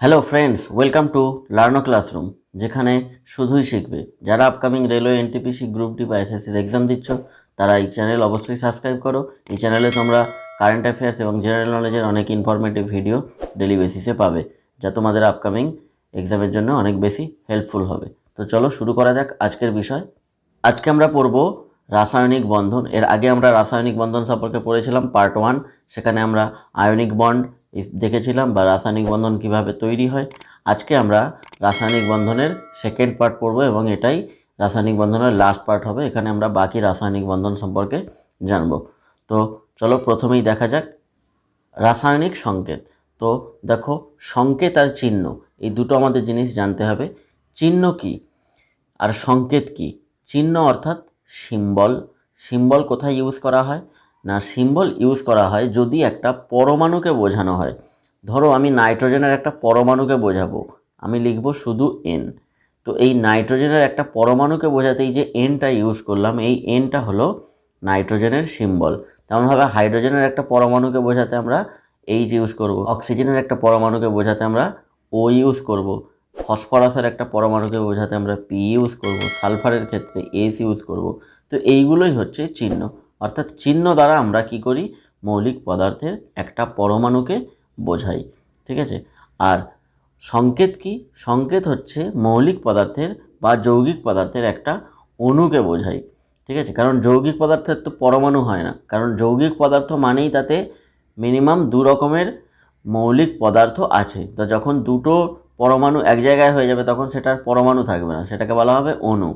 Hello friends, welcome to Learno classroom, যেখানে শুধুই শিখবে। যারা upcoming railway NTPC group D বা এসএসসির এক্সাম দিচ্ছ, তারা এই চ্যানেল অবশ্যই সাবস্ক্রাইব করো। এই চ্যানেলে তোমরা কারেন্ট অ্যাফেয়ার্স এবং জেনারেল নলেজের অনেক ইনফরমেটিভ ভিডিও ডেলি বেসিসে পাবে, যা তোমাদের আপকামিং এক্সামের জন্য অনেক বেশি হেল্পফুল হবে। তো চলো শুরু করা যাক আজকের বিষয়। আজকে আমরা পড়ব রাসায়নিক বন্ধন। এর আগে আমরা রাসায়নিক বন্ধন সম্পর্কে পড়েছিলাম পার্ট 1। সেখানে আমরা আয়নিক বন্ড দেখেছিলাম বা রাসায়নিক বন্ধন কিভাবে তৈরি হয়। আজকে আমরা রাসায়নিক বন্ধনের সেকেন্ড পার্ট পড়ব এবং এটাই রাসায়নিক বন্ধনের লাস্ট পার্ট হবে। এখানে আমরা বাকি রাসায়নিক বন্ধন সম্পর্কে জানব। তো চলো প্রথমেই দেখা যাক রাসায়নিক সংকেত। তো দেখো, সংকেত আর চিহ্ন এই দুটো আমাদের জিনিস জানতে হবে। চিহ্ন কি আর সংকেত কি? চিহ্ন অর্থাৎ সিম্বল। সিম্বল কোথায় ইউজ করা হয় না, সিম্বল ইউজ করা হয় যদি একটা পরমাণুকে বোঝানো হয়। ধরো আমি নাইট্রোজেনের একটা পরমাণুকে বোঝাবো, আমি লিখব শুধু এন। তো এই নাইট্রোজেনের একটা পরমাণুকে বোঝাতে এই যে এনটা ইউজ করলাম, এই এনটা হলো নাইট্রোজেনের সিম্বল। তেমনভাবে হাইড্রোজেনের একটা পরমাণুকে বোঝাতে আমরা এইচ ইউজ করব। অক্সিজেনের একটা পরমাণুকে বোঝাতে আমরা ও ইউজ করব। ফসফরাসের একটা পরমাণুকে বোঝাতে আমরা পি ইউজ করব। সালফারের ক্ষেত্রে এস ইউজ করব। তো এইগুলোই হচ্ছে চিহ্ন। অর্থাৎ চিহ্ন দ্বারা আমরা কি করি, মৌলিক পদার্থের একটা পরমাণুকে বোঝাই। ঠিক আছে। আর সংকেত কি? সংকেত হচ্ছে মৌলিক পদার্থের বা যৌগিক পদার্থের একটা অণুকে বোঝাই। ঠিক আছে। কারণ যৌগিক পদার্থের তো পরমাণু হয় না, কারণ যৌগিক পদার্থ মানেই তাতে মিনিমাম দু রকমের মৌলিক পদার্থ আছে। তো যখন দুটো পরমাণু এক জায়গায় হয়ে যাবে তখন সেটার পরমাণু থাকবে না, সেটাকে বলা হবে অণু।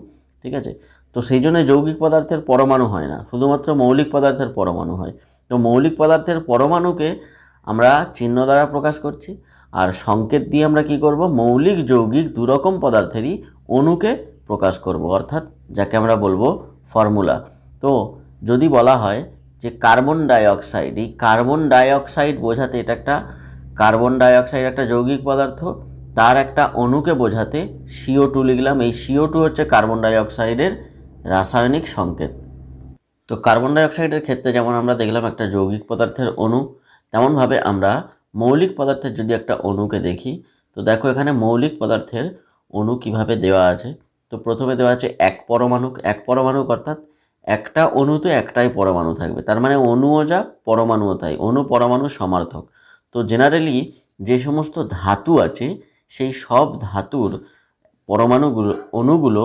ঠিক আছে। তো সেই জন্য যৌগিক পদার্থের পরমাণু হয় না, শুধুমাত্র মৌলিক পদার্থের পরমাণু হয়। তো মৌলিক পদার্থের পরমাণুকে আমরা চিহ্ন দ্বারা প্রকাশ করছি। আর সংকেত দিয়ে আমরা কি করব, মৌলিক যৌগিক দুরকম পদার্থেরই অণুকে প্রকাশ করব, অর্থাৎ যাকে আমরা বলবো ফর্মুলা। তো যদি বলা হয় যে কার্বন ডাইঅক্সাইড, এই কার্বন ডাইঅক্সাইড বোঝাতে, এটা একটা কার্বন ডাইঅক্সাইড একটা যৌগিক পদার্থ, তার একটা অণুকে বোঝাতে CO2 লিখলাম। এই CO2 হচ্ছে কার্বন ডাইঅক্সাইডের রাসায়নিক সংকেত। তো কার্বন ডাইঅক্সাইডের ক্ষেত্রে যেমন আমরা দেখলাম একটা যৌগিক পদার্থের অণু, তেমনভাবে আমরা মৌলিক পদার্থের যদি একটা অণুকে দেখি, তো দেখো এখানে মৌলিক পদার্থের অণু কিভাবে দেওয়া আছে। তো প্রথমে দেওয়া আছে এক পরমাণু। এক পরমাণু অর্থাৎ একটা অণুতে একটাই পরমাণু থাকবে, তার মানে অণুও যা পরমাণুও তাই, অণু পরমাণু সমার্থক। তো জেনারেলি যে সমস্ত ধাতু আছে সেই সব ধাতুর পরমাণুগুলো, অণুগুলো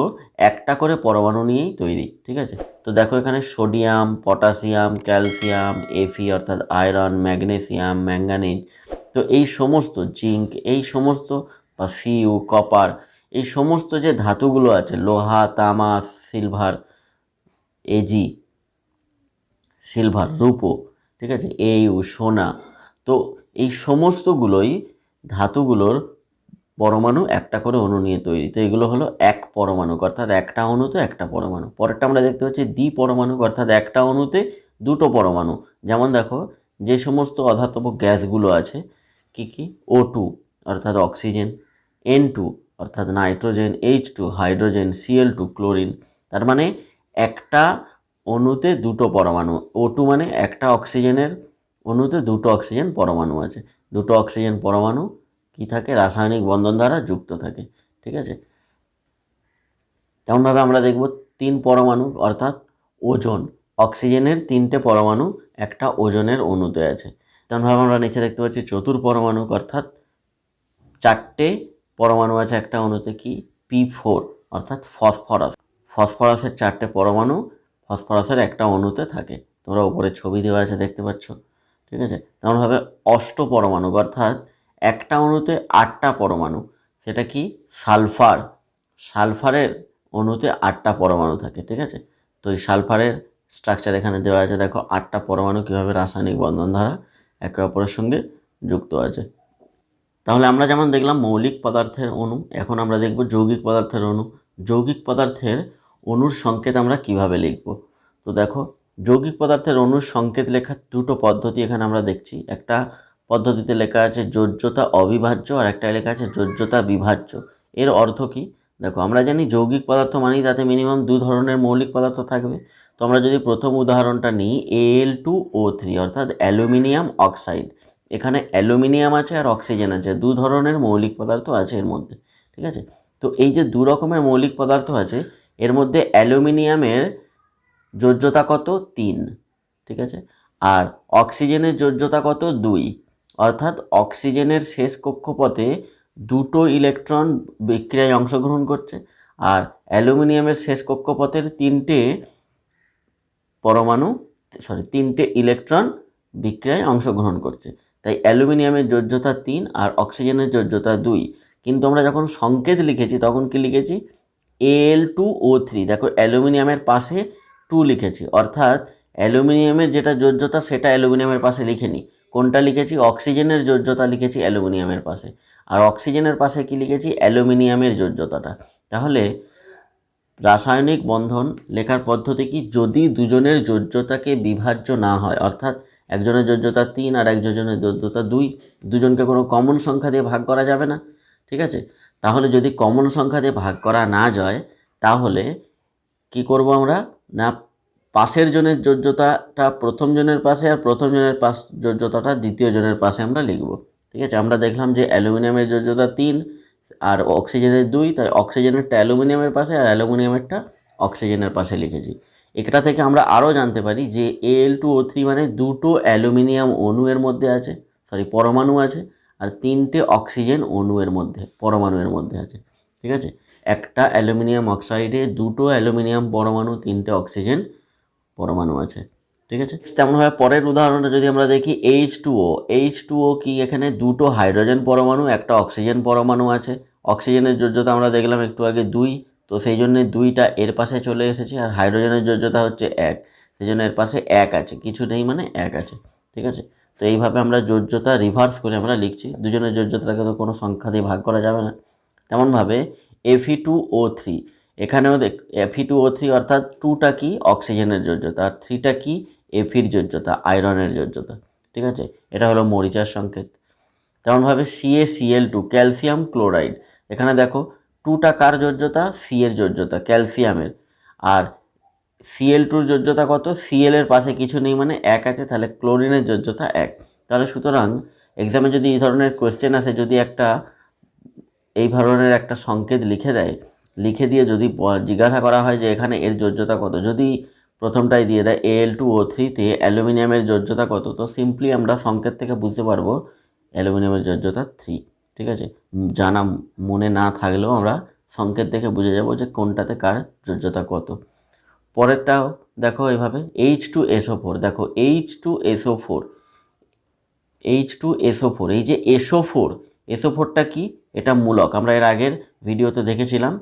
একটা করে পরমাণু নিয়েই তৈরি। ঠিক আছে। তো দেখো এখানে সোডিয়াম, পটাশিয়াম, ক্যালসিয়াম, Fe অর্থাৎ আয়রন, ম্যাগনেসিয়াম, ম্যাঙ্গানিজ, তো এই সমস্ত জিঙ্ক, এই সমস্ত বা Cu, কপার, এই সমস্ত যে ধাতুগুলো আছে, লোহা, তামা, সিলভার, Ag, সিলভার, রূপো, ঠিক আছে, Au, সোনা, তো এই সমস্তগুলোই ধাতুগুলোর পরমাণু একটা করে অণু নিয়ে তৈরি। তো এগুলো হলো এক পরমাণু, অর্থাৎ একটা অণুতে একটা পরমাণু। পরেরটা আমরা দেখতে পাচ্ছি দ্বিপরমাণু, অর্থাৎ একটা অণুতে দুটো পরমাণু। যেমন দেখো যে সমস্ত অধাতব গ্যাসগুলো আছে, কি কি, O2 অর্থাৎ অক্সিজেন, N2 অর্থাৎ nitrogen, H2 hydrogen, Cl2 chlorine. তার মানে একটা অণুতে দুটো পরমাণু। O2 মানে একটা অক্সিজেনের অণুতে দুটো অক্সিজেন পরমাণু আছে। দুটো অক্সিজেন পরমাণু কি থাকে, রাসায়নিক বন্ধন দ্বারা যুক্ত থাকে। ঠিক আছে। তেমনভাবে আমরা দেখব তিন পরমাণু অর্থাৎ ওজন। অক্সিজেনের তিনটে পরমাণু একটা ওজনের অণুতে আছে। তেমনভাবে আমরা নিচে দেখতে পাচ্ছি চতুর্পরমাণু অর্থাৎ চারটে পরমাণু আছে একটা অণুতে, কি, P4 অর্থাৎ ফসফরাস। ফসফরাসের চারটে পরমাণু ফসফরাসের একটা অণুতে থাকে। তোমরা উপরে ছবি দেওয়া আছে দেখতে পাচ্ছ। ঠিক আছে। তেমনভাবে অষ্টপরমাণু অর্থাৎ একটা অণুতে আটটা পরমাণু, সেটা কি, সালফার। সালফারের অণুতে আটটা পরমাণু থাকে। ঠিক আছে। তো এই সালফারের স্ট্রাকচার এখানে দেওয়া আছে, দেখো আটটা পরমাণু কীভাবে রাসায়নিক বন্ধন দ্বারা একে অপরের সঙ্গে যুক্ত আছে। তাহলে আমরা যেমন দেখলাম মৌলিক পদার্থের অণু, এখন আমরা দেখব যৌগিক পদার্থের অণু। যৌগিক পদার্থের অণুর সংকেত আমরা কিভাবে লিখব। তো দেখো যৌগিক পদার্থের অণুর সংকেত লেখার দুটো পদ্ধতি এখানে আমরা দেখছি। একটা পদ্ধতিতে লেখা আছে যোজ্যতা অবিভাজ্য, আর একটা লেখা আছে যোজ্যতা বিভাজ্য। এর অর্থ কি? দেখো আমরা জানি যৌগিক পদার্থ মানেই তাতে মিনিমাম দু ধরনের মৌলিক পদার্থ থাকবে। তো আমরা যদি প্রথম উদাহরণটা নিই, Al2O3 অর্থাৎ অ্যালুমিনিয়াম অক্সাইড। এখানে অ্যালুমিনিয়াম আছে আর অক্সিজেন আছে, দু ধরনের মৌলিক পদার্থ আছে এর মধ্যে, ঠিক আছে। তো এই যে দু রকমের মৌলিক পদার্থ আছে, এর মধ্যে অ্যালুমিনিয়ামের যোজ্যতা কত 3, ঠিক আছে, আর অক্সিজেনের যোজ্যতা কত 2, অর্থাৎ অক্সিজেনের শেষ কক্ষপথে দুটো ইলেকট্রন বিক্রিয়ায় অংশগ্রহণ করছে, আর অ্যালুমিনিয়ামের শেষ কক্ষপথের তিনটে ইলেকট্রন বিক্রিয়ায় অংশগ্রহণ করছে। তাই অ্যালুমিনিয়ামের যোজ্যতা 3 আর অক্সিজেনের যোজ্যতা 2। কিন্তু আমরা যখন সংকেত লিখেছি তখন কি লিখেছি, Al2O3। দেখো অ্যালুমিনিয়ামের পাশে 2 লিখেছি, অর্থাৎ অ্যালুমিনিয়ামের যেটা যোজ্যতা সেটা অ্যালুমিনিয়ামের পাশে লিখেনি। কোনটা লিখেছি, অক্সিজেনের যোজ্যতা লিখেছি অ্যালুমিনিয়ামের পাশে, আর অক্সিজেনের পাশে কি লিখেছি, অ্যালুমিনিয়ামের যোজ্যতাটা। তাহলে রাসায়নিক বন্ধন লেখার পদ্ধতি কি, যদি দুজনের যোজ্যতাকে বিভাজ্য না হয়, অর্থাৎ একজনের যোজ্যতা 3 আর একজনের যোজ্যতা 2, দুজনকে কোনো কমন সংখ্যা দিয়ে ভাগ করা যাবে না, ঠিক আছে। তাহলে যদি কমন সংখ্যা দিয়ে ভাগ করা না যায়, তাহলে কি করব আমরা, না পাশের জনের যোজ্যতাটা প্রথম জনের পাশে আর প্রথম জনের যোজ্যতাটা দ্বিতীয় জনের পাশে আমরা লিখব, ঠিক আছে। আমরা দেখলাম যে অ্যালুমিনিয়ামের যোজ্যতা 3 আর অক্সিজেনের 2, তাই অক্সিজেনেরটা অ্যালুমিনিয়ামের পাশে আর অ্যালুমিনিয়ামেরটা অক্সিজেনের পাশে লিখেছি। এটা থেকে আমরা আরও জানতে পারি যে Al2O3 মানে দুটো অ্যালুমিনিয়াম অণুর মধ্যে আছে, পরমাণু আছে, আর 3টে অক্সিজেন অণুর মধ্যে পরমাণুর মধ্যে আছে, ঠিক আছে। একটা অ্যালুমিনিয়াম অক্সাইডে দুটো অ্যালুমিনিয়াম পরমাণু, 3টে অক্সিজেন পরমাণু আছে, ঠিক আছে। তেমনভাবে পরের উদাহরণটা যদি আমরা দেখি, H2O কি, এখানে দুটো হাইড্রোজেন পরমাণু, একটা অক্সিজেন পরমাণু আছে। অক্সিজেনের যোজ্যতা আমরা দেখলাম একটু আগে 2, তো সেই জন্য 2টা এর পাশে চলে এসেছে, আর হাইড্রোজেনের যোজ্যতা হচ্ছে 1, সেই জন্য এর পাশে 1 আছে, কিছু নেই মানে 1 আছে, ঠিক আছে। তো এইভাবে আমরা যোজ্যতা রিভার্স করে আমরা লিখছি, দুজনের যোজ্যতাকে তো কোনো সংখ্যা দিয়ে ভাগ করা যাবে না। তেমনভাবে Fe2O3, এখানেও Fe2O3 অর্থাৎ 2টা কি, অক্সিজেনের যোজ্যতা, আর 3টা কি, Feর যোজ্যতা, আয়রনের যোজ্যতা, ঠিক আছে। এটা হলো মরিচার সংকেত। তেমনভাবে CaCl2, ক্যালসিয়াম ক্লোরাইড, এখানে দেখো 2টা কার যোজ্যতা, সি এর যোজ্যতা, ক্যালসিয়ামের, আর Cl2-র যোজ্যতা কত, Cl এর পাশে কিছু নেই মানে 1 আছে, তাহলে ক্লোরিনের যোজ্যতা 1। তাহলে সুতরাং এক্সামে যদি এই ধরনের কোয়েশ্চেন আসে, যদি এই ধরনের একটা সংকেত লিখে দেয়, লিখে দিয়ে যদি জিজ্ঞাসা করা হয় যে এখানে এর যোজ্যতা কত, যদি প্রথমটাই দিয়ে দেয় Al2O3-তে অ্যালুমিনিয়ামের যোজ্যতা কত, তো সিম্পলি আমরা সংকেত থেকে বুঝতে পারবো অ্যালুমিনিয়ামের যোজ্যতা 3, ঠিক আছে। জানা মনে না থাকলেও আমরা সংকেত দেখে বুঝে যাব যে কোনটাতে কার যোজ্যতা কত। পরেরটাও দেখো এইভাবে, H2SO4, দেখো H2SO4, এই যে SO4টা কি, এটা মূলক। আমরা এর আগের ভিডিওতে দেখেছিলাম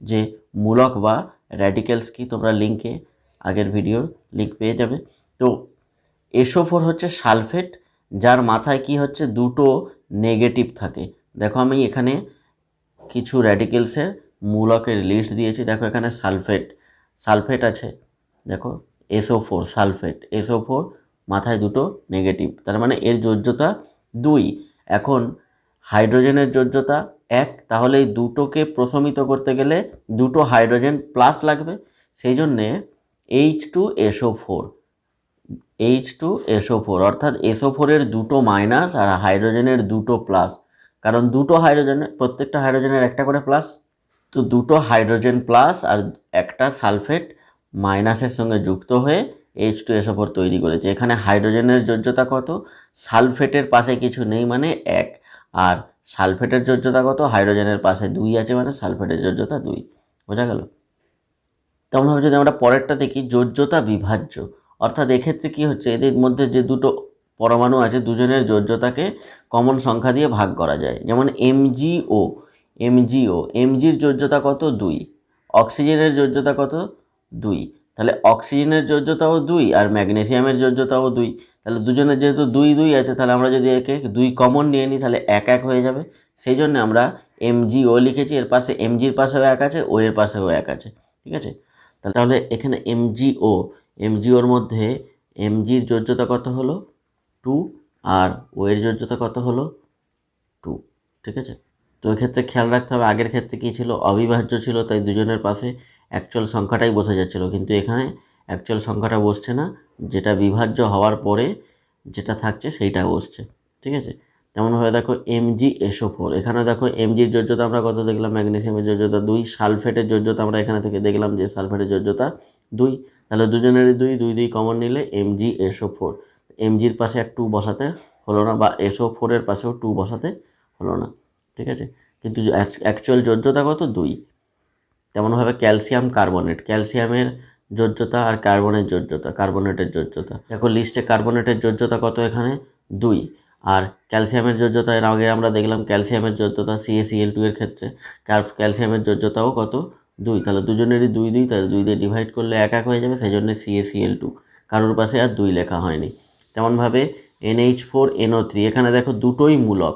যে মূলক বা র্যাডিক্যালস কি, তোমরা লিঙ্কে আগের ভিডিওর লিঙ্ক পেয়ে যাবে। তো SO4 হচ্ছে সালফেট, যার মাথায় কি হচ্ছে, দুটো নেগেটিভ থাকে। দেখো আমি এখানে কিছু র্যাডিক্যালসের মূলকের লিস্ট দিয়েছি, দেখো এখানে সালফেট আছে, দেখো SO4 সালফেট, SO4 মাথায় দুটো নেগেটিভ, তার মানে এর যোজ্যতা 2। এখন হাইড্রোজেনের যোজ্যতা 1, তাহলে এই দুটোকে প্রশমিত করতে গেলে দুটো হাইড্রোজেন প্লাস লাগবে, সেই জন্যে H2SO4, অর্থাৎ SO4-এর দুটো মাইনাস আর হাইড্রোজেনের দুটো প্লাস, কারণ দুটো হাইড্রোজেনের, প্রত্যেকটা হাইড্রোজেনের একটা করে প্লাস, তো দুটো হাইড্রোজেন প্লাস আর একটা সালফেট মাইনাসের সঙ্গে যুক্ত হয়ে H2SO4 তৈরি করেছে। এখানে হাইড্রোজেনের যোজ্যতা কত, সালফেটের পাশে কিছু নেই মানে 1, আর সালফেটের যোজ্যতা কত, হাইড্রোজেনের পাশে 2 আছে মানে সালফেটের যোজ্যতা 2। বোঝা গেল? তেমনভাবে যদি আমরা পরেরটা দেখি, যোজ্যতা বিভাজ্য, অর্থাৎ এক্ষেত্রে কি হচ্ছে, এদের মধ্যে যে দুটো পরমাণু আছে দুজনের যোজ্যতাকে কমন সংখ্যা দিয়ে ভাগ করা যায়। যেমন এমজির যোজ্যতা কত, 2, অক্সিজেনের যোজ্যতা কত, 2, তাহলে অক্সিজেনের যোজ্যতাও 2 আর ম্যাগনেসিয়ামের যোজ্যতাও 2, তাহলে দুজনের যেহেতু 2 আছে, তাহলে আমরা যদি একে 2 কমন নিয়ে নিই তাহলে 1 হয়ে যাবে, সেই জন্য আমরা MgO লিখেছি, এর পাশে এমজির পাশেও 1 আছে, ও এর পাশেও 1 আছে, ঠিক আছে। তাহলে এখানে এমজিওর মধ্যে এমজির যোজ্যতা কত হলো, 2, আর ও এর যোজ্যতা কত হলো, 2, ঠিক আছে। তো এক্ষেত্রে খেয়াল রাখতে হবে, আগের ক্ষেত্রে কী ছিল, অবিভাজ্য ছিল, তাই দুজনের পাশে অ্যাকচুয়াল সংখ্যাটাই বসে যাচ্ছিল, কিন্তু এখানে অ্যাকচুয়াল সংখ্যাটা বসছে না, যেটা বিভাজ্য হওয়ার পরে যেটা থাকছে সেইটা বসছে, ঠিক আছে। তেমনভাবে দেখো MgSO4, এখানে দেখো Mgর যোজ্যতা আমরা কত দেখলাম, ম্যাগনেসিয়ামের যোজ্যতা 2, সালফেটের যোজ্যতা আমরা এখানে থেকে দেখলাম যে সালফেটের যোজ্যতা 2, তাহলে দুজনেরই 2 2 2 কমন নিলে MgSO4, Mgর পাশে আর 2 বসাতে হলো না, বা SO4 এর পাশেও 2 বসাতে হলো না, ঠিক আছে। কিন্তু অ্যাকচুয়াল যোজ্যতা কত, 2। তেমনভাবে ক্যালসিয়াম কার্বনেট, ক্যালসিয়ামের যোজ্যতা আর কার্বনেটের যোজ্যতা দেখো লিস্টে, কার্বনেটের যোজ্যতা কত এখানে 2, আর ক্যালসিয়ামের যোজ্যতা এর আগে আমরা দেখলাম ক্যালসিয়ামের যোজ্যতা CaCl2 এর ক্ষেত্রে ক্যালসিয়ামের যোজ্যতাও কত 2, তাহলে দুজনেরই 2 2, তাহলে 2 দিয়ে ডিভাইড করলে 1 1 হয়ে যাবে, সেই জন্য CaCl2, কারোর পাশে আর 2 লেখা হয়নি। তেমনভাবে NH4NO3, এখানে দেখো দুটোই মূলক,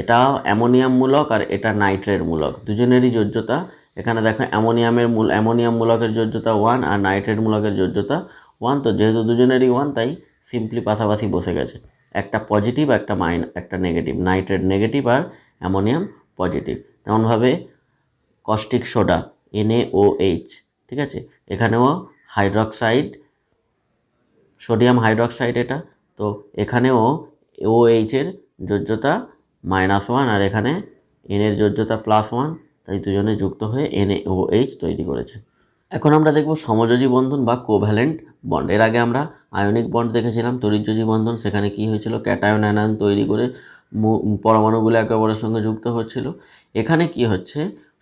এটা অ্যামোনিয়াম মূলক আর এটা নাইট্রেট মূলক, দুজনেরই যোজ্যতা এখানে দেখো অ্যামোনিয়াম মূলকের যোজ্যতা 1 আর নাইট্রেট মূলকের যোজ্যতা 1, তো যেহেতু দুজনেরই 1 তাই সিম্পলি পাশাপাশি বসে গেছে, একটা পজিটিভ একটা নেগেটিভ, নাইট্রেট নেগেটিভ আর অ্যামোনিয়াম পজিটিভ। তেমনভাবে কস্টিক সোডা NaOH, ঠিক আছে, এখানেও হাইড্রক্সাইড, সোডিয়াম হাইড্রক্সাইড এটা, তো এখানেও OH এর যোজ্যতা -1 আর এখানে N এর যোজ্যতা +1, তাই দুজনে যুক্ত হয়ে NaOH তৈরি করেছে। এখন আমরা দেখব সমযোজী বন্ধন বা কোভ্যালেন্ট বন্ড। এর আগে আমরা আয়নিক বন্ড দেখেছিলাম, তড়িৎযোজী বন্ধন, সেখানে কি হয়েছিল, ক্যাটায়ন অ্যানায়ন তৈরি করে পরমাণুগুলো একে অপরের সঙ্গে যুক্ত হচ্ছিল। এখানে কি হচ্ছে,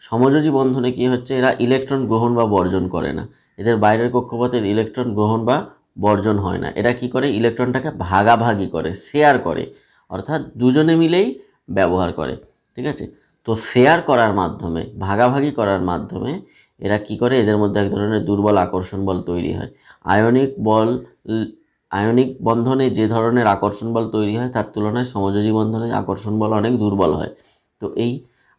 সমযোজী বন্ধনে কি হচ্ছে, এরা ইলেকট্রন গ্রহণ বা বর্জন করে না, এদের বাইরের কক্ষপথের ইলেকট্রন গ্রহণ বা বর্জন হয় না, এরা কি করে, ইলেকট্রনটাকে ভাগাভাগি করে, শেয়ার করে, অর্থাৎ দুজনে মিলেই ব্যবহার করে, ঠিক আছে। তো শেয়ার করার মাধ্যমে, ভাগাভাগি করার মাধ্যমে এরা কি করে, এদের মধ্যে এক ধরনের দুর্বল আকর্ষণ বল তৈরি হয়। আয়নিক বন্ধনে যে ধরনের আকর্ষণ বল তৈরি হয় তার তুলনায় সমযোজী বন্ধনে আকর্ষণ বল অনেক দুর্বল হয়। তো এই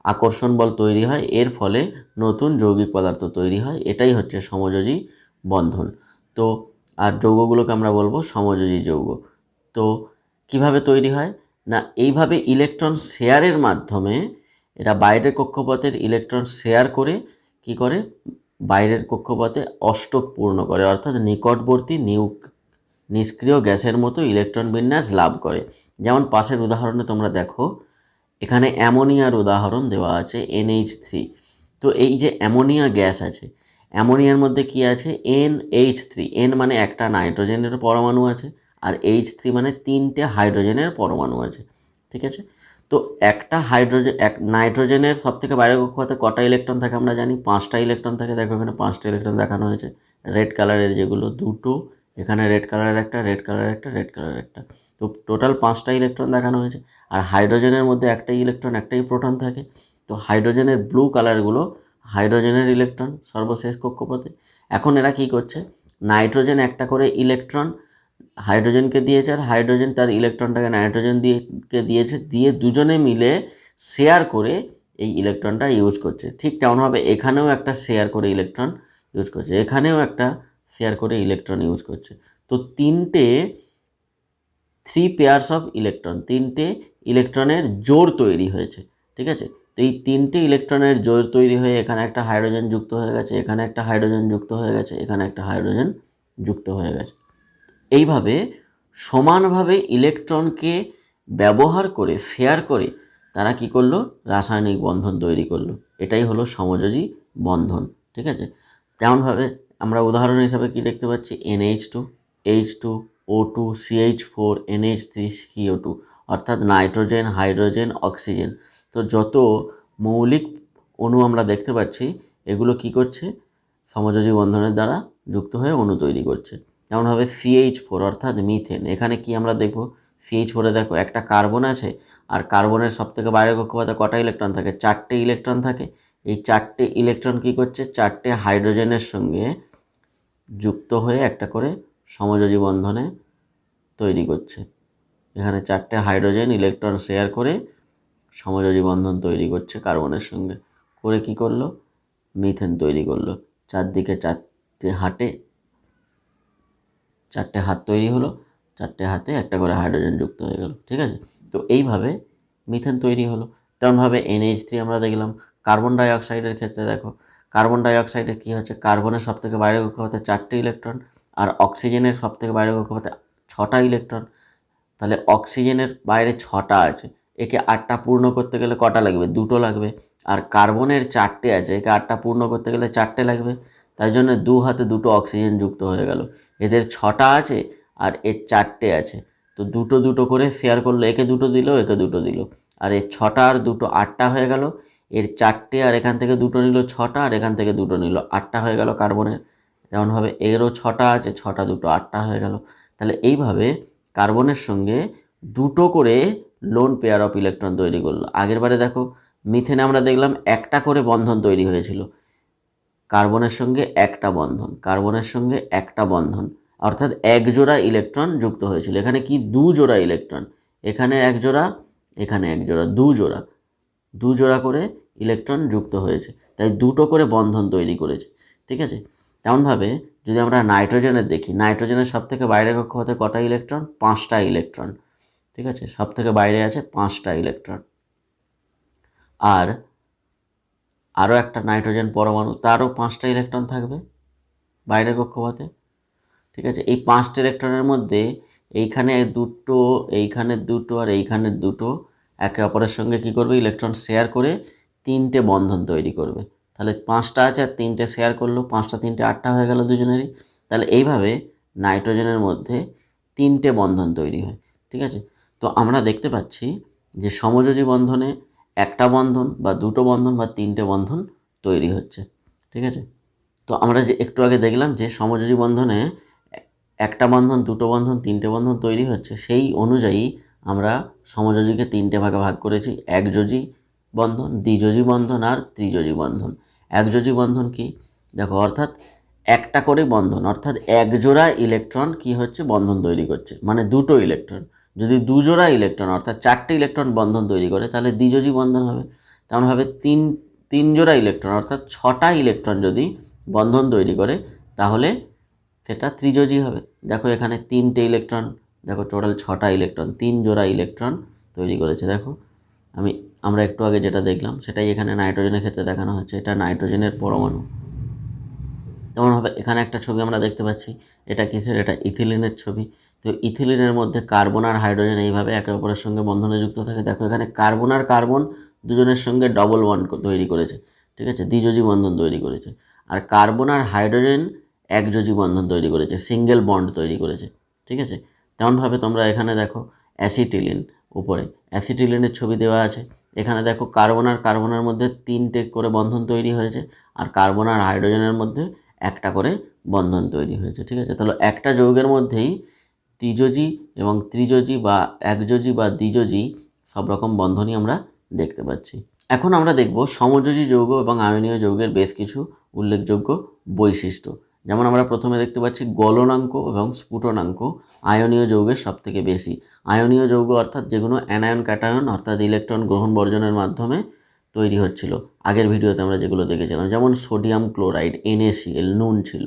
আকর্ষণ বল তৈরি হয়, এর ফলে নতুন যৌগিক পদার্থ তৈরি হয়, এটাই হচ্ছে সমযোজী বন্ধন। তো আর যৌগগুলোকে আমরা বলবো সমযোজী যৌগ। তো কিভাবে তৈরি হয় না, এইভাবে ইলেকট্রন শেয়ারের মাধ্যমে এরা বাইরের কক্ষপথের ইলেকট্রন শেয়ার করে কি করে, বাইরের কক্ষপথে অষ্টক পূর্ণ করে, অর্থাৎ নিকটবর্তী নিষ্ক্রিয় গ্যাসের মতো ইলেকট্রন বিন্যাস লাভ করে। যেমন পাশের উদাহরণে তোমরা দেখো, এখানে অ্যামোনিয়ার উদাহরণ দেওয়া আছে NH3। তো এই যে অ্যামোনিয়া গ্যাস আছে, অ্যামোনিয়ার মধ্যে কি আছে, NH3, N মানে একটা নাইট্রোজেনের পরমাণু আছে, আর H3 মানে 3টে হাইড্রোজেনের পরমাণু আছে, ঠিক আছে। তো একটা নাইট্রোজেনের সব থেকে বাইরের কক্ষপথে কটা ইলেকট্রন থাকে আমরা জানি, 5টা ইলেকট্রন থাকে। দেখো এখানে 5টা ইলেকট্রন দেখানো হয়েছে, রেড কালারের যেগুলো, 2টো, এখানে রেড কালারের একটা, রেড কালারের একটা, রেড কালারের একটা, তো টোটাল 5টা ইলেকট্রন দেখানো হয়েছে। আর হাইড্রোজেনের মধ্যে একটাই ইলেকট্রন, একটাই প্রোটন থাকে। তো হাইড্রোজেনের ব্লু কালারগুলো হাইড্রোজেনের ইলেকট্রন সর্বশেষ কক্ষপথে। এখন এরা কি করছে, নাইট্রোজেন একটা করে ইলেকট্রন হাইড্রোজেনকে দিয়েছে, আর হাইড্রোজেন তার ইলেকট্রনটাকে নাইট্রোজেন দিয়েছে, দিয়ে দুজনে মিলে শেয়ার করে এই ইলেকট্রনটা ইউজ করছে। ঠিক তেমনভাবে এখানেও একটা শেয়ার করে ইলেকট্রন ইউজ করছে, এখানেও একটা শেয়ার করে ইলেকট্রন ইউজ করছে। তো 3 পেয়ার্স অফ ইলেকট্রন, 3টে ইলেকট্রনের জোড় তৈরি হয়েছে, ঠিক আছে। তো এই 3টে ইলেকট্রনের জোড় তৈরি হয়ে এখানে একটা হাইড্রোজেন যুক্ত হয়ে গেছে, এখানে একটা হাইড্রোজেন যুক্ত হয়ে গেছে, এখানে একটা হাইড্রোজেন যুক্ত হয়ে গেছে। এইভাবে সমানভাবে ইলেকট্রনকে ব্যবহার করে, শেয়ার করে তারা কি করলো, রাসায়নিক বন্ধন তৈরি করলো, এটাই হলো সমযোজী বন্ধন, ঠিক আছে। তেমনভাবে আমরা উদাহরণ হিসাবে কি দেখতে পাচ্ছি, NH2, H2, O2, CH4, NH3, CO2, অর্থাৎ নাইট্রোজেন, হাইড্রোজেন, অক্সিজেন। তো যত মৌলিক অণু আমরা দেখতে পাচ্ছি, এগুলো কি করছে, সমযোজী বন্ধনের দ্বারা যুক্ত হয়ে অণু তৈরি করছে। যেমনভাবে CH4 অর্থাৎ মিথেন, এখানে কি আমরা দেখব, CH4-এ দেখো একটা কার্বন আছে, আর কার্বনের সবথেকে বাইরের কক্ষপথে কটা ইলেকট্রন থাকে, 4টে ইলেকট্রন থাকে। এই 4টে ইলেকট্রন কি করছে, 4টে হাইড্রোজেনের সঙ্গে যুক্ত হয়ে একটা করে সমযোজী বন্ধনে তৈরি করছে। এখানে 4টে হাইড্রোজেন ইলেকট্রন শেয়ার করে সমযোজী বন্ধন তৈরি করছে কার্বনের সঙ্গে, করে কি করলো, মিথেন তৈরি করলো। চারদিকে 4টে হাত তৈরি হলো, 4টে হাতে একটা করে হাইড্রোজেন যুক্ত হয়ে গেল, ঠিক আছে। তো এইভাবে মিথেন তৈরি হলো। তেমনভাবে NH3 আমরা দেখলাম। কার্বন ডাই অক্সাইডের ক্ষেত্রে দেখো, কার্বন ডাই অক্সাইডের কী হচ্ছে, কার্বনের সবথেকে বাইরের কক্ষপথে 4টে ইলেকট্রন, আর অক্সিজেনের সবথেকে বাইরের কক্ষপথে 6টা ইলেকট্রন। তাহলে অক্সিজেনের বাইরে 6টা আছে, একে 8টা পূর্ণ করতে গেলে কটা লাগবে? 2টো লাগবে। আর কার্বনের 4টে আছে, একে 8টা পূর্ণ করতে গেলে 4টে লাগবে। তাই জন্য 2 হাতে 2টো অক্সিজেন যুক্ত হয়ে গেল। এদের 6টা আছে আর এর 4টে আছে, তো 2 করে শেয়ার করলো, একে 2 দিল, একে 2 দিল, আর এর 6টা আর 2 8টা হয়ে গেল। এর 4টে আর এখান থেকে 2 নিল 6টা, আর এখান থেকে 2 নিল 8টা হয়ে গেল কার্বনের। যেমনভাবে এরও 6টা আছে, 6টা 2 8টা হয়ে গেল। তাহলে এইভাবে কার্বনের সঙ্গে 2 করে লোন পেয়ার অফ ইলেকট্রন তৈরি করলো। আগের বারে দেখো মিথেনে আমরা দেখলাম একটা করে বন্ধন তৈরি হয়েছিল, কার্বনের সঙ্গে একটা বন্ধন, কার্বনের সঙ্গে একটা বন্ধন, অর্থাৎ এক জোড়া ইলেকট্রন যুক্ত হয়েছিল। এখানে কি 2 জোড়া ইলেকট্রন, এখানে এক জোড়া, এখানে এক জোড়া, 2 জোড়া করে ইলেকট্রন যুক্ত হয়েছে, তাই 2 করে বন্ধন তৈরি করেছে। ঠিক আছে, তেমনভাবে যদি আমরা নাইট্রোজেনের দেখি, নাইট্রোজেনের সব থেকে বাইরে কক্ষপথে কটা ইলেকট্রন? 5টা ইলেকট্রন। ঠিক আছে, সব থেকে বাইরে আছে 5টা ইলেকট্রন। আর আরও একটা নাইট্রোজেন পরমাণু, তারও 5টা ইলেকট্রন থাকবে বাইরের কক্ষপথে। ঠিক আছে, এই 5টা ইলেকট্রনের মধ্যে এইখানে 2, এইখানে 2 আর এইখানে 2 একে অপরের সঙ্গে কী করবে? ইলেকট্রন শেয়ার করে 3টে বন্ধন তৈরি করবে। তাহলে 5টা আছে আর 3টে শেয়ার করলো, 5টা 3টে 8টা হয়ে গেল দুজনেরই। তাহলে এইভাবে নাইট্রোজেনের মধ্যে 3টে বন্ধন তৈরি হয়। ঠিক আছে, তো আমরা দেখতে পাচ্ছি যে সমযোজী বন্ধনে একটা বন্ধন বা 2টো বন্ধন বা 3টে বন্ধন তৈরি হচ্ছে। ঠিক আছে, তো আমরা যে একটু আগে দেখলাম যে সমযোজী বন্ধনে একটা বন্ধন, 2টো বন্ধন, 3টে বন্ধন তৈরি হচ্ছে, সেই অনুযায়ী আমরা সমযোজীকে 3টে ভাগে ভাগ করেছি: একযোজী বন্ধন, দ্বিযোজী বন্ধন আর ত্রিযোজী বন্ধন। একযোজী বন্ধন কি? দেখো, অর্থাৎ একটা করে বন্ধন, অর্থাৎ এক জোড়া ইলেকট্রন কি হচ্ছে? বন্ধন তৈরি করছে, মানে 2টো ইলেকট্রন। যদি 2 জোড়া ইলেকট্রন অর্থাৎ 4টে ইলেকট্রন বন্ধন তৈরি করে তাহলে দ্বিযোজী বন্ধন হবে। তেমনভাবে তিন জোড়া ইলেকট্রন অর্থাৎ 6টা ইলেকট্রন যদি বন্ধন তৈরি করে তাহলে সেটা ত্রিযোজী হবে। দেখো এখানে 3টে ইলেকট্রন, দেখো টোটাল 6টা ইলেকট্রন, 3 জোড়া ইলেকট্রন তৈরি করেছে। দেখো আমরা একটু আগে যেটা দেখলাম সেটাই এখানে নাইট্রোজেনের ক্ষেত্রে দেখানো হচ্ছে। এটা নাইট্রোজেনের পরমাণু। তেমনভাবে এখানে একটা ছবি আমরা দেখতে পাচ্ছি, এটা কিসের? এটা ইথিলিনের ছবি। তো ইথিলিনের মধ্যে কার্বন আর হাইড্রোজেন এইভাবে একে অপরের সঙ্গে বন্ধনে যুক্ত থাকে। দেখো এখানে কার্বন আর কার্বন দুজনের সঙ্গে ডবল বন্ড তৈরি করেছে। ঠিক আছে, দ্বিযোজী বন্ধন তৈরি করেছে। আর কার্বন আর হাইড্রোজেন একযোজী বন্ধন তৈরি করেছে, সিঙ্গেল বন্ড তৈরি করেছে। ঠিক আছে, তেমনভাবে তোমরা এখানে দেখো অ্যাসিটিলিন, উপরে অ্যাসিটিলিনের ছবি দেওয়া আছে। এখানে দেখো কার্বন আর কার্বনের মধ্যে 3টে করে বন্ধন তৈরি হয়েছে, আর কার্বন আর হাইড্রোজেনের মধ্যে একটা করে বন্ধন তৈরি হয়েছে। ঠিক আছে, তাহলে একটা যৌগের মধ্যেই দ্বিযোজী এবং ত্রিযোজী বা একযোজী বা দ্বিযোজী সব রকম বন্ধনই আমরা দেখতে পাচ্ছি। এখন আমরা দেখব সমযোজী যৌগ এবং আয়নীয় যৌগের বেশ কিছু উল্লেখযোগ্য বৈশিষ্ট্য। যেমন আমরা প্রথমে দেখতে পাচ্ছি গলনাঙ্ক এবং স্ফুটনাঙ্ক আয়নীয় যৌগের সবথেকে বেশি। আয়নীয় যৌগ অর্থাৎ যেগুলো অ্যানায়ন ক্যাটায়ন অর্থাৎ ইলেকট্রন গ্রহণ বর্জনের মাধ্যমে তৈরি হচ্ছিল, আগের ভিডিওতে আমরা যেগুলো দেখেছিলাম, যেমন সোডিয়াম ক্লোরাইড NaCl, নুন ছিল।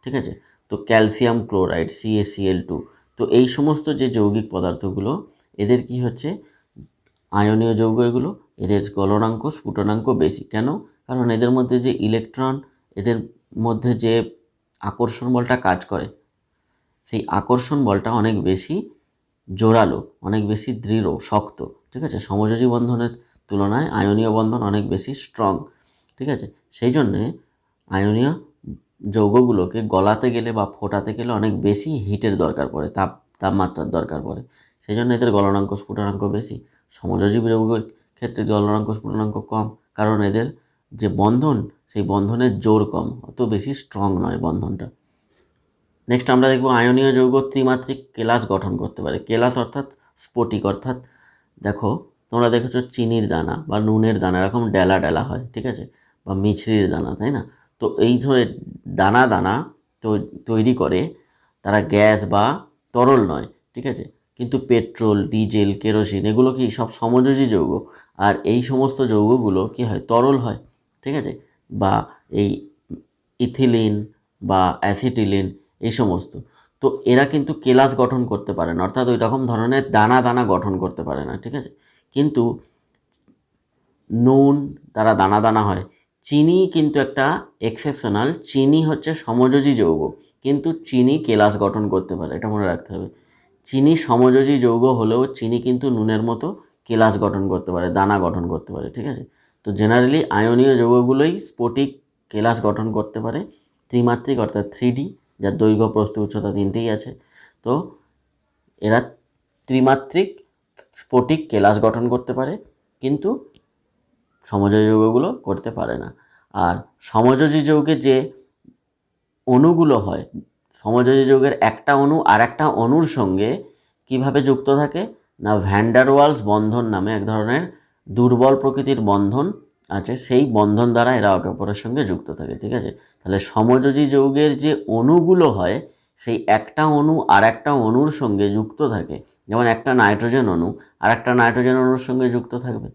ঠিক আছে, তো ক্যালসিয়াম ক্লোরাইড CaCl2। তো এই সমস্ত যে যৌগিক পদার্থগুলো, এদের কি হচ্ছে? আয়নীয় যৌগ এগুলো, এদের গলনাঙ্ক স্ফুটনাঙ্ক বেশি। কেন? কারণ এদের মধ্যে যে ইলেকট্রন, এদের মধ্যে যে আকর্ষণ বলটা কাজ করে, সেই আকর্ষণ বলটা অনেক বেশি জোরালো, অনেক বেশি দৃঢ়, শক্ত। ঠিক আছে, সমযোজী বন্ধনের তুলনায় আয়নীয় বন্ধন অনেক বেশি স্ট্রং। ঠিক আছে, সেই জন্যে আয়নীয় যৌগগুলোকে গলাতে গেলে বা ফোটাতে গেলে অনেক বেশি হিটের দরকার পড়ে, তাপমাত্রার দরকার পড়ে। সেই জন্য এদের গলনাঙ্ক স্ফুটনাঙ্ক বেশি। সমযোজী যৌগের ক্ষেত্রে গলনাঙ্ক স্ফুটনাঙ্ক কম, কারণ এদের যে বন্ধন, সেই বন্ধনের জোর কম, অত বেশি স্ট্রং নয় বন্ধনটা। নেক্সট আমরা দেখব আয়নীয় যৌগ ত্রিমাত্রিক কেলাস গঠন করতে পারে। কেলাস অর্থাৎ স্ফটিক, অর্থাৎ দেখো তোমরা দেখেছো চিনির দানা বা নুনের দানা এরকম ডেলা ডেলা হয়। ঠিক আছে, বা মিছরির দানা, তাই না? তো এই ধরে দানা দানা তৈরি করে তারা গ্যাস বা তরল নয়। ঠিক আছে, কিন্তু পেট্রোল, ডিজেল, কেরোসিন এগুলো কি সব সমযোজী যৌগ, আর এই সমস্ত যৌগগুলো কি হয়? তরল হয়। ঠিক আছে, বা এই ইথিলিন বা অ্যাসিটিলিন এই সমস্ত, তো এরা কিন্তু কেলাস গঠন করতে পারে না, অর্থাৎ ওই রকম ধরনের দানা দানা গঠন করতে পারে না। ঠিক আছে, কিন্তু নুন তারা দানা দানা হয়। চিনি কিন্তু একটা এক্সেপশনাল, চিনি হচ্ছে সমযোজী যৌগ, কিন্তু চিনি কেলাস গঠন করতে পারে, এটা মনে রাখতে হবে। চিনি সমযোজী যৌগ হলেও চিনি কিন্তু নুনের মতো কেলাস গঠন করতে পারে, দানা গঠন করতে পারে, ঠিক আছে। তো জেনারেলি আয়নীয় যৌগগুলোই স্ফটিক কেলাস গঠন করতে পারে, ত্রিমাত্রিক অর্থাৎ 3D, যার দৈর্ঘ্য প্রস্থ উচ্চতা 3টেই আছে। তো এরা ত্রিমাত্রিক স্ফটিক কেলাস গঠন করতে পারে, কিন্তু সমযোজী যৌগগুলো করতে পারে না। আর সমযোজী যৌগের যে অণুগুলো হয়, সমযোজী যৌগের একটা অণু আর একটা অণুর সঙ্গে কিভাবে যুক্ত থাকে না, ভ্যান ডার ওয়ালস বন্ধন নামে এক ধরনের দুর্বল প্রকৃতির বন্ধন আছে, সেই বন্ধন দ্বারা এরা একে অপরের সঙ্গে যুক্ত থাকে, ঠিক আছে। তাহলে সমযোজী যৌগের যে অণুগুলো হয় সেই একটা অণু আর একটা অণুর সঙ্গে যুক্ত থাকে, যেমন একটা নাইট্রোজেন অণু আর একটা নাইট্রোজেন অণুর সঙ্গে যুক্ত থাকবে,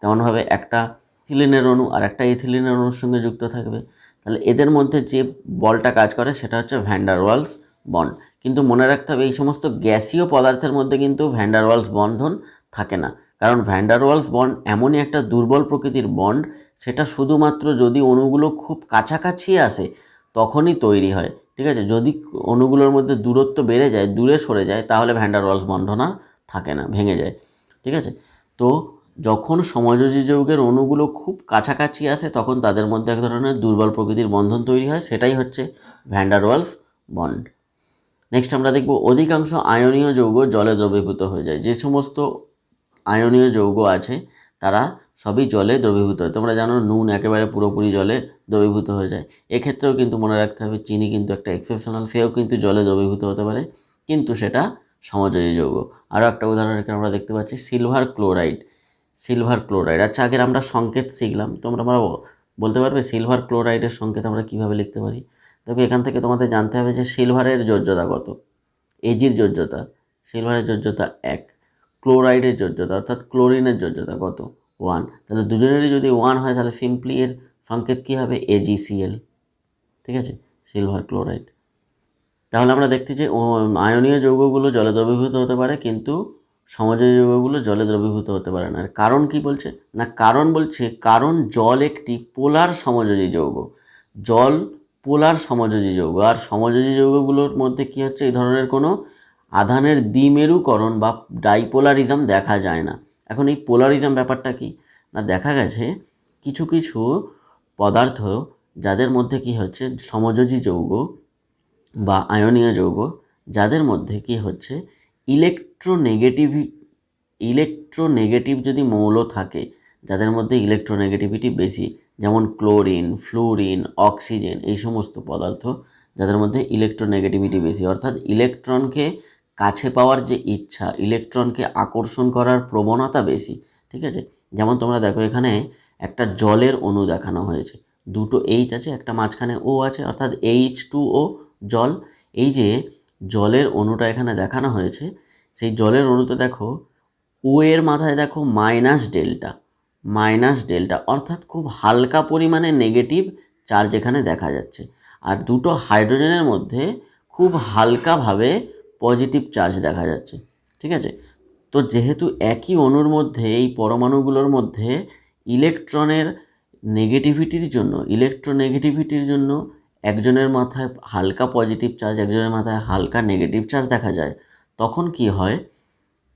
তেমনভাবে একটা ইথিলিনের অণু আর একটা ইথিলিনের অণুর সঙ্গে যুক্ত থাকবে। তাহলে এদের মধ্যে যে বলটা কাজ করে সেটা হচ্ছে ভ্যান ডার ওয়ালস বন্ড। কিন্তু মনে রাখতে হবে এই সমস্ত গ্যাসীয় পদার্থের মধ্যে কিন্তু ভ্যান ডার ওয়ালস বন্ধন থাকে না, কারণ ভ্যান ডার ওয়ালস বন্ড এমনই একটা দুর্বল প্রকৃতির বন্ড, সেটা শুধুমাত্র যদি অণুগুলো খুব কাছাকাছি আসে তখনই তৈরি হয়, ঠিক আছে। যদি অণুগুলোর মধ্যে দূরত্ব বেড়ে যায়, দূরে সরে যায়, তাহলে ভ্যান ডার ওয়ালস বন্ধন আর থাকে না, ভেঙে যায়, ঠিক আছে। তো যখন সমযোজী যৌগের অণুগুলো খুব কাছাকাছি আসে তখন তাদের মধ্যে এক ধরনের দুর্বল প্রকৃতির বন্ধন তৈরি হয়, সেটাই হচ্ছে Van der Waals bond. Next আমরা দেখব অধিকাংশ আয়নীয় যৌগ জলে দ্রবীভূত হয়ে যায়। যে সমস্ত আয়নীয় যৌগ আছে তারা সবই জলে দ্রবীভূত হয়। তোমরা জানো নুন একেবারে পুরোপুরি জলে দ্রবীভূত হয়ে যায়। এক্ষেত্রেও কিন্তু মনে রাখতে হবে চিনি কিন্তু একটা এক্সেপশনাল, সেও কিন্তু জলে দ্রবীভূত হতে পারে, কিন্তু সেটা সমযোজী যৌগ। আরও একটা উদাহরণ এখানে আমরা দেখতে পাচ্ছি সিলভার ক্লোরাইড। সিলভার ক্লোরাইড, আচ্ছা আগের আমরা সংকেত শিখলাম, তোমরা বলতে পারবে সিলভার ক্লোরাইডের সংকেত আমরা কীভাবে লিখতে পারি? তবে এখান থেকে তোমাদের জানতে হবে যে সিলভারের যোজ্যতা কত, এজির যোজ্যতা, সিলভারের যোজ্যতা 1, ক্লোরাইডের যোজ্যতা অর্থাৎ ক্লোরিনের যোজ্যতা কত, 1। তাহলে দুজনেরই যদি 1 হয় তাহলে সিম্পলি এর সংকেত কী হবে, AgCl, ঠিক আছে, সিলভার ক্লোরাইড। তাহলে আমরা দেখতে যে আয়নীয় যৌগগুলো জলে দ্রবীভূত হতে পারে, কিন্তু সমযোজী যৌগগুলো জলে দ্রবীভূত হতে পারে না। কারণ কি বলছে না, কারণ বলছে কারণ জল একটি পোলার সমযোজী যৌগ, জল পোলার সমযোজী যৌগ, আর সমযোজী যৌগগুলোর মধ্যে কি হচ্ছে এই ধরনের কোনো আধানের দ্বিমেরুকরণ বা ডাইপোলারিজম দেখা যায় না। এখন এই পোলারিজম ব্যাপারটা কি না, দেখা গেছে কিছু কিছু পদার্থ যাদের মধ্যে কি হচ্ছে সমযোজী যৌগ বা আয়নীয় যৌগ, যাদের মধ্যে কি হচ্ছে ইলেকট্রোনেগেটিভ যদি মৌল থাকে, যাদের মধ্যে ইলেকট্রোনেগেটিভিটি বেশি, যেমন ক্লোরিন, ফ্লুরিন, অক্সিজেন, এই সমস্ত পদার্থ যাদের মধ্যে ইলেকট্রোনেগেটিভিটি বেশি, অর্থাৎ ইলেকট্রনকে কাছে পাওয়ার যে ইচ্ছা, ইলেকট্রনকে আকর্ষণ করার প্রবণতা বেশি, ঠিক আছে। যেমন তোমরা দেখো এখানে একটা জলের অণু দেখানো হয়েছে, দুটো H আছে, একটা মাঝখানে O আছে, অর্থাৎ H2O জল। এই যে জলের অণুটা এখানে দেখানো হয়েছে, সেই জলের অণুতে দেখো ও এর মাথায় দেখো মাইনাস ডেল্টা, অর্থাৎ খুব হালকা পরিমাণে নেগেটিভ চার্জ এখানে দেখা যাচ্ছে। আর দুটো হাইড্রোজেনের মধ্যে খুব হালকাভাবে পজিটিভ চার্জ দেখা যাচ্ছে, ঠিক আছে। তো যেহেতু একই অণুর মধ্যে এই পরমাণুগুলোর মধ্যে ইলেকট্রোনেগেটিভিটির জন্য একজনের মাথায় হালকা পজিটিভ চার্জ, একজনের মাথায় হালকা নেগেটিভ চার্জ দেখা যায়, তখন কি হয়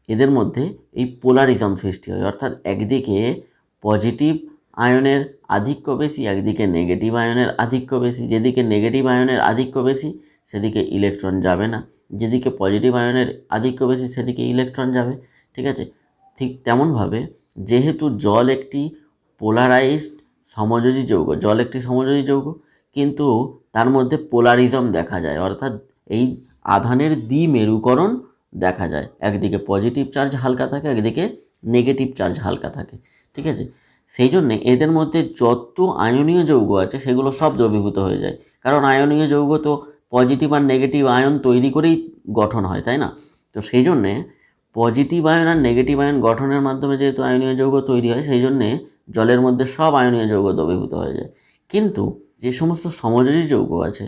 এদের মধ্যে এই পোলারিজম সৃষ্টি হয়, অর্থাৎ একদিকে পজিটিভ আয়নের আধিক্য বেশি, একদিকে নেগেটিভ আয়নের আধিক্য বেশি। যেদিকে নেগেটিভ আয়নের আধিক্য বেশি সেদিকে ইলেকট্রন যাবে না, যেদিকে পজিটিভ আয়নের আধিক্য বেশি সেদিকে ইলেকট্রন যাবে, ঠিক আছে। ঠিক তেমনভাবে যেহেতু জল একটি পোলারাইজড সমযোজী যৌগ, কিন্তু তার মধ্যে পোলারিজম দেখা যায়, অর্থাৎ এই আধানের দ্বিমেরুকরণ দেখা যায়, একদিকে পজিটিভ চার্জ হালকা থাকে, একদিকে নেগেটিভ চার্জ হালকা থাকে, ঠিক আছে। সেই জন্যে এদের মধ্যে যত আয়নীয় যৌগ আছে সেগুলো সব দ্রবীভূত হয়ে যায়, কারণ আয়নীয় যৌগ তো পজিটিভ আর নেগেটিভ আয়ন তৈরি করেই গঠন হয়, তাই না? তো সেই জন্যে পজিটিভ আয়ন আর নেগেটিভ আয়ন গঠনের মাধ্যমে যেহেতু আয়নীয় যৌগ তৈরি হয়, সেই জন্যে জলের মধ্যে সব আয়নীয় যৌগ দ্রবীভূত হয়ে যায়। কিন্তু যে সমস্ত সমযোজী যৌগ আছে,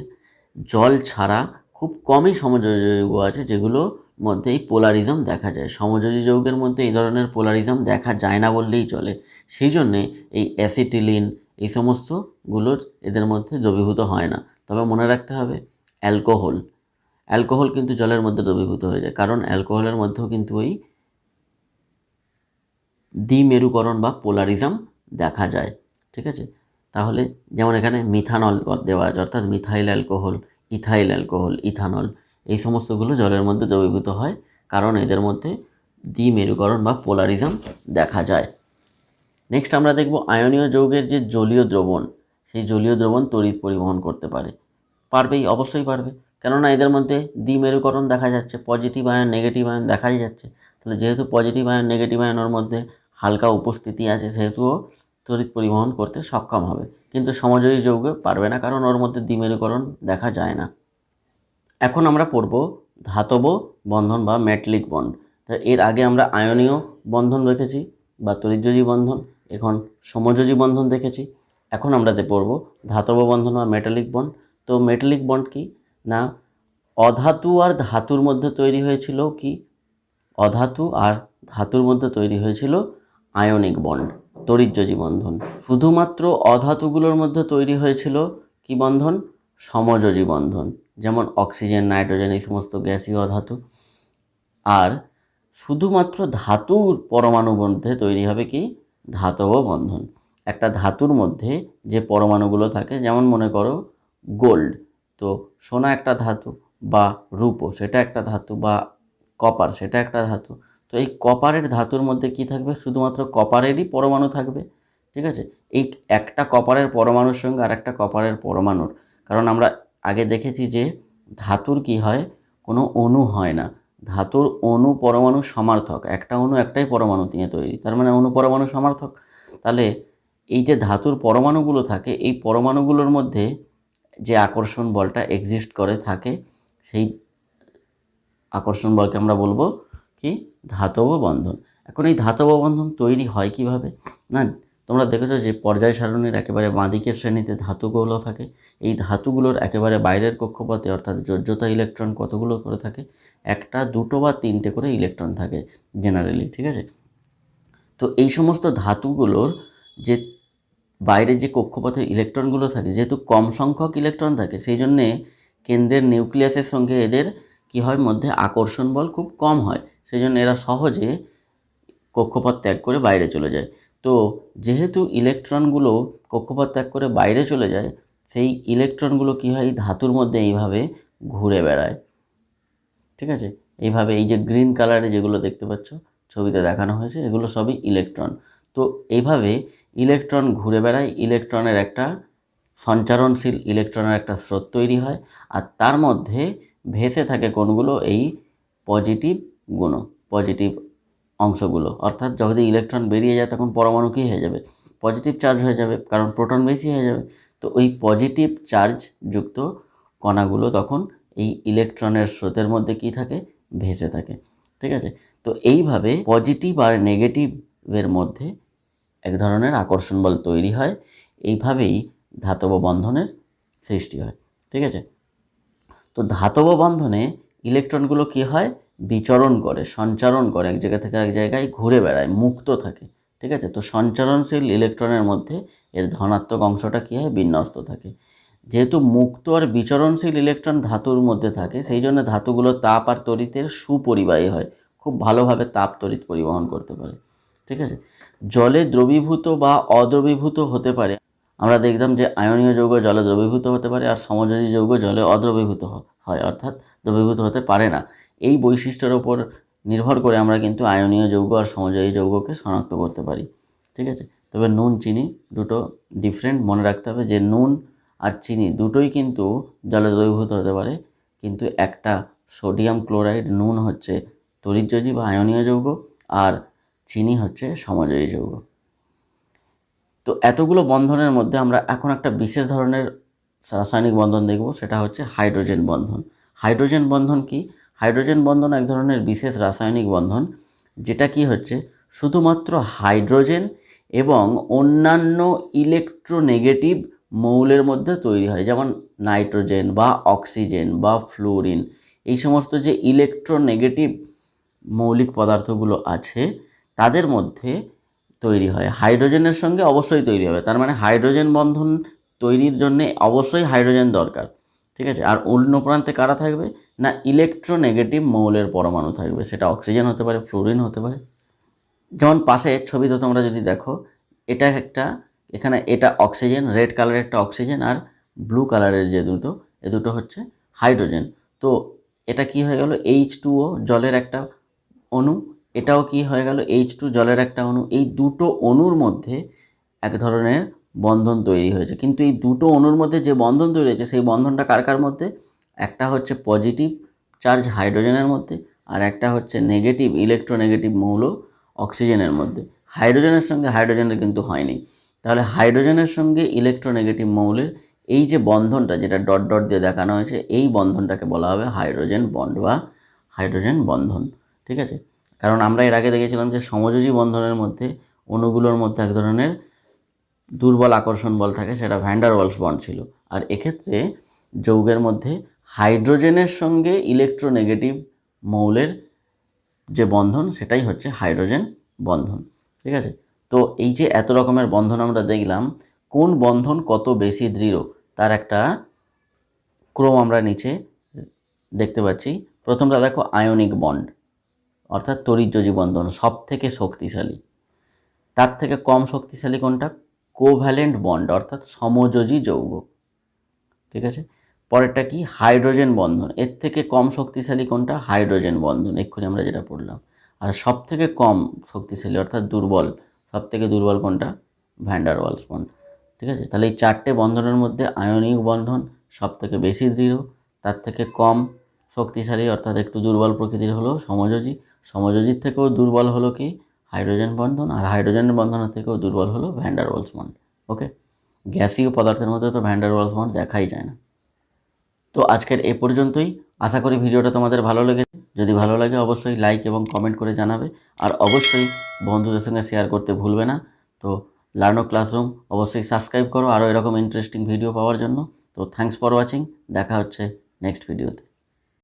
জল ছাড়া খুব কমই সমযোজী যৌগ আছে যেগুলোর মধ্যে এই পোলারিজম দেখা যায়। সমযোজী যৌগের মধ্যে এই ধরনের পোলারিজম দেখা যায় না বললেই চলে। সেই জন্যে এই অ্যাসিটিলিন এই সমস্তগুলোর এদের মধ্যে দ্রবীভূত হয় না। তবে মনে রাখতে হবে অ্যালকোহল কিন্তু জলের মধ্যে দ্রবীভূত হয়ে যায়, কারণ অ্যালকোহলের মধ্যেও কিন্তু ওই দ্বিমেরুকরণ বা পোলারিজম দেখা যায়। ঠিক আছে, তাহলে যেমন এখানে মিথানল দেওয়া আছে, অর্থাৎ methyl alcohol, ethyl alcohol, ethanol, এই সমস্তগুলো জলের মধ্যে দ্রবীভূত হয়, কারণ এদের মধ্যে দ্বিমেরুকরণ বা পোলারিজম দেখা যায়। নেক্সট আমরা দেখব আয়নীয় যৌগের যে জলীয় দ্রবণ, সেই জলীয় দ্রবণ তড়িৎ পরিবহন করতে পারবেই, অবশ্যই পারবে, কেননা এদের মধ্যে দ্বিমেরুকরণ দেখা যাচ্ছে, পজিটিভ আয়ন নেগেটিভ আয়ন দেখাই যাচ্ছে। তাহলে যেহেতু পজিটিভ আয়ন নেগেটিভ আয়নের মধ্যে হালকা উপস্থিতি আছে, সেহেতু ও তড়িৎ পরিবহন করতে সক্ষম হবে। কিন্তু সমযোজী যৌগে পারবে না, কারণ ওর মধ্যে দ্বিমেরুকরণ দেখা যায় না। এখন আমরা পড়ব ধাতব বন্ধন বা মেটালিক বন্ড। তা এর আগে আমরা আয়নীয় বন্ধন দেখেছি বা তড়িৎযোজী বন্ধন, এখন সমযোজী বন্ধন দেখেছি। এখন আমরা পড়ব ধাতব বন্ধন বা মেটালিক বন্ড। তো মেটালিক বন্ড কি না, অধাতু আর ধাতুর মধ্যে তৈরি হয়েছিল কি, অধাতু আর ধাতুর মধ্যে তৈরি হয়েছিল আয়নিক বন্ড, তড়িৎযোজী বন্ধন। শুধুমাত্র অধাতুগুলোর মধ্যে তৈরি হয়েছিল কি বন্ধন, সমযোজী বন্ধন, যেমন অক্সিজেন, নাইট্রোজেন, এই সমস্ত গ্যাসীয় ধাতু। আর শুধুমাত্র ধাতুর পরমাণুর মধ্যে তৈরি হবে কি, ধাতব বন্ধন। একটা ধাতুর মধ্যে যে পরমাণুগুলো থাকে, যেমন মনে করো গোল্ড, তো সোনা একটা ধাতু, বা রূপো সেটা একটা ধাতু, বা কপার সেটা একটা ধাতু। তো এই কপারের ধাতুর মধ্যে কি থাকবে, শুধুমাত্র কপারেরই পরমাণু থাকবে। ঠিক আছে, এই একটা কপারের পরমাণুর সঙ্গে আর একটা কপারের পরমাণুর, কারণ আমরা আগে দেখেছি যে ধাতুর কি হয়, কোনো অণু হয় না, ধাতুর অণু পরমাণু সমার্থক, একটা অণু একটাই পরমাণু নিয়ে তৈরি, তার মানে অণু পরমাণু সমার্থক। তাহলে এই যে ধাতুর পরমাণুগুলো থাকে, এই পরমাণুগুলোর মধ্যে যে আকর্ষণ বলটা এক্সিস্ট করে থাকে, সেই আকর্ষণ বলকে আমরা বলবো কি, ধাতব বন্ধন। এখন এই ধাতব বন্ধন তৈরি হয় কিভাবে না, তোমরা দেখেছো যে পর্যায় সারণীর একেবারে বাঁদিকের শ্রেণীতে ধাতুগুলো থাকে, এই ধাতুগুলোর একেবারে বাইরের কক্ষপথে অর্থাৎ যোজ্যতা ইলেকট্রন কতগুলো করে থাকে, একটা, দুটো বা তিনটে করে ইলেকট্রন থাকে জেনারেলি। ঠিক আছে, তো এই সমস্ত ধাতুগুলোর যে বাইরে যে কক্ষপথে ইলেকট্রনগুলো থাকে, যেহেতু কম সংখ্যক ইলেকট্রন থাকে, সেই জন্যে কেন্দ্রের নিউক্লিয়াসের সঙ্গে এদের কি হয়, মধ্যে আকর্ষণ বল খুব কম হয়, সেই জন্য এরা সহজে কক্ষপথ ত্যাগ করে বাইরে চলে যায়। তো যেহেতু ইলেকট্রনগুলো কক্ষপথ ত্যাগ করে বাইরে চলে যায়, সেই ইলেকট্রনগুলো কি হয়, ধাতুর মধ্যে এইভাবে ঘুরে বেড়ায়। ঠিক আছে, এইভাবে এই যে গ্রিন কালারে যেগুলো দেখতে পাচ্ছ ছবিতে দেখানো হয়েছে, এগুলো সবই ইলেকট্রন। তো এইভাবে ইলেকট্রন ঘুরে বেড়ায়, ইলেকট্রনের একটা সঞ্চারণশীল ইলেকট্রনের একটা স্রোত তৈরি হয়, আর তার মধ্যে ভেসে থাকে কোনগুলো, এই পজিটিভ পজিটিভ অংশগুলো, অর্থাৎ যখন ইলেকট্রন বেরিয়ে যায় তখন পরমাণু কী হয়ে যাবে, পজিটিভ চার্জ হয়ে যাবে, কারণ প্রোটন বেশি হয়ে যাবে। তো ওই পজিটিভ চার্জ যুক্ত কণাগুলো তখন এই ইলেকট্রনের স্রোতের মধ্যে কি থাকে, ভেসে থাকে। ঠিক আছে, তো এইভাবে পজিটিভ আর নেগেটিভের মধ্যে এক ধরনের আকর্ষণ বল তৈরি হয়, এইভাবেই ধাতব বন্ধনের সৃষ্টি হয়। ঠিক আছে, তো ধাতব বন্ধনে ইলেকট্রনগুলো কি হয়, বিচরণ করে, সঞ্চারণ করে, এক জায়গা থেকে এক জায়গায় ঘুরে বেড়ায়, মুক্ত থাকে। ঠিক আছে, তো সঞ্চারণশীল ইলেকট্রনের মধ্যে এর ধনাত্মক অংশটা কী হয়, বিন্যস্ত থাকে। যেহেতু মুক্ত আর বিচরণশীল ইলেকট্রন ধাতুর মধ্যে থাকে, সেই জন্য ধাতুগুলো তাপ আর তড়িতের সুপরিবাহী হয়, খুব ভালোভাবে তাপ তড়িৎ পরিবহন করতে পারে। ঠিক আছে, জলে দ্রবীভূত বা অদ্রবীভূত হতে পারে। আমরা দেখলাম যে আয়নীয় যৌগ জলে দ্রবীভূত হতে পারে, আর সমযোজী যৌগ জলে অদ্রবীভূত হয়, অর্থাৎ দ্রবীভূত হতে পারে না। এই বৈশিষ্ট্যের ওপর নির্ভর করে আমরা কিন্তু আয়নীয় যৌগ আর সমযোজী যৌগকে শনাক্ত করতে পারি। ঠিক আছে, তবে নুন চিনি দুটো ডিফারেন্ট, মনে রাখতে হবে যে নুন আর চিনি দুটোই কিন্তু জলে দ্রবীভূত হতে পারে, কিন্তু একটা সোডিয়াম ক্লোরাইড, নুন হচ্ছে তড়িৎযোজী বা আয়নীয় যৌগ, আর চিনি হচ্ছে সমযোজী যৌগ। তো এতগুলো বন্ধনের মধ্যে আমরা এখন একটা বিশেষ ধরনের রাসায়নিক বন্ধন দেখব, সেটা হচ্ছে হাইড্রোজেন বন্ধন। হাইড্রোজেন বন্ধন কি, হাইড্রোজেন বন্ধন এক ধরনের বিশেষ রাসায়নিক বন্ধন, যেটা কি হচ্ছে শুধুমাত্র হাইড্রোজেন এবং অন্যান্য ইলেকট্রোনেগেটিভ মৌলের মধ্যে তৈরি হয়, যেমন নাইট্রোজেন বা অক্সিজেন বা ফ্লোরিন, এই সমস্ত যে ইলেকট্রোনেগেটিভ মৌলিক পদার্থগুলো আছে তাদের মধ্যে তৈরি হয়। হাইড্রোজেনের সঙ্গে অবশ্যই তৈরি হবে, তার মানে হাইড্রোজেন বন্ধন তৈরির জন্য অবশ্যই হাইড্রোজেন দরকার। ঠিক আছে। আর অন্য প্রান্তে কারা থাকবে না ইলেকট্রোনেগেটিভ মৌলের পরমাণু থাকবে, সেটা অক্সিজেন হতে পারে, ফ্লোরিন হতে পারে। যেমন পাশের ছবিতে তোমরা যদি দেখো, এটা একটা, এখানে এটা অক্সিজেন, রেড কালারের একটা অক্সিজেন, আর ব্লু কালারের যে দুটো, এ দুটো হচ্ছে হাইড্রোজেন। তো এটা কি হয়ে গেল H2O, জলের একটা অণু, এটাও কি হয়ে গেল H2 জলের একটা অণু। এই দুটো অণুর মধ্যে এক ধরনের বন্ধন তৈরি হয়েছে, কিন্তু এই দুটো অণুর মধ্যে যে বন্ধন তৈরি হয়েছে সেই বন্ধনটা কার কার মধ্যে, একটা হচ্ছে পজিটিভ চার্জ হাইড্রোজেনের মধ্যে, আর একটা হচ্ছে নেগেটিভ ইলেকট্রোনেগেটিভ মৌল অক্সিজেনের মধ্যে। হাইড্রোজেনের সঙ্গে হাইড্রোজেনের কিন্তু হয়নি। তাহলে হাইড্রোজেনের সঙ্গে ইলেকট্রোনেগেটিভ মৌলের এই যে বন্ধনটা, যেটা ডট ডট দিয়ে দেখানো হয়েছে, এই বন্ধনটাকে বলা হবে হাইড্রোজেন বন্ড বা হাইড্রোজেন বন্ধন। ঠিক আছে, কারণ আমরা এর আগে দেখেছিলাম যে সমযোজী বন্ধনের মধ্যে অণুগুলোর মধ্যে এক ধরনের দুর্বল আকর্ষণ বল থাকে, সেটা ভ্যান ডার ওয়ালস বন্ড ছিল। আর এক্ষেত্রে যৌগের মধ্যে হাইড্রোজেনের সঙ্গে ইলেকট্রোনেগেটিভ মৌলের যে বন্ধন, সেটাই হচ্ছে হাইড্রোজেন বন্ধন। ঠিক আছে, তো এই যে এত রকমের বন্ধন আমরা দেখলাম, কোন বন্ধন কত বেশি দৃঢ় তার একটা ক্রম আমরা নিচে দেখতে পাচ্ছি। প্রথমটা দেখো আয়নিক বন্ড, অর্থাৎ তড়িৎযোজী বন্ধন সব থেকে শক্তিশালী। তার থেকে কম শক্তিশালী কোনটা, কোভ্যালেন্ট বন্ড, অর্থাৎ সমযোজী যৌগ। ঠিক আছে, পরেরটা কি হাইড্রোজেন বন্ধন, এর থেকে কম শক্তিশালী কোনটা, হাইড্রোজেন বন্ধন, এক্ষুনি আমরা যেটা পড়লাম। আর সব থেকে কম শক্তিশালী অর্থাৎ দুর্বল, সব থেকে দুর্বল কোনটা, ভ্যান ডার ওয়ালস বন্ড। ঠিক আছে, তাহলে এই চারটে বন্ধনের মধ্যে আয়নিক বন্ধন সব থেকে বেশি দৃঢ়, তার থেকে কম শক্তিশালী অর্থাৎ একটু দুর্বল প্রকৃতির হলো সমযোজী, সমযোজীর থেকেও দুর্বল হলো কি হাইড্রোজেন বন্ধন, আর হাইড্রোজেনের বন্ধনের থেকেও দুর্বল হলো ভ্যান ডার ওয়ালস বন্ড। ওকে, গ্যাসীয় পদার্থের মধ্যে তো ভ্যান ডার ওয়ালস বন্ড দেখাই যায় না। তো আজকের এ পর্যন্তই, আশা করি ভিডিওটা তোমাদের ভালো লেগেছে। যদি ভালো লাগে অবশ্যই লাইক এবং কমেন্ট করে জানাবে, আর অবশ্যই বন্ধুদের সঙ্গে শেয়ার করতে ভুলবে না। তো লার্নো ক্লাসরুম অবশ্যই সাবস্ক্রাইব করো আরও এরকম ইন্টারেস্টিং ভিডিও পাওয়ার জন্য। তো থ্যাঙ্কস ফর ওয়াচিং, দেখা হচ্ছে নেক্সট ভিডিওতে।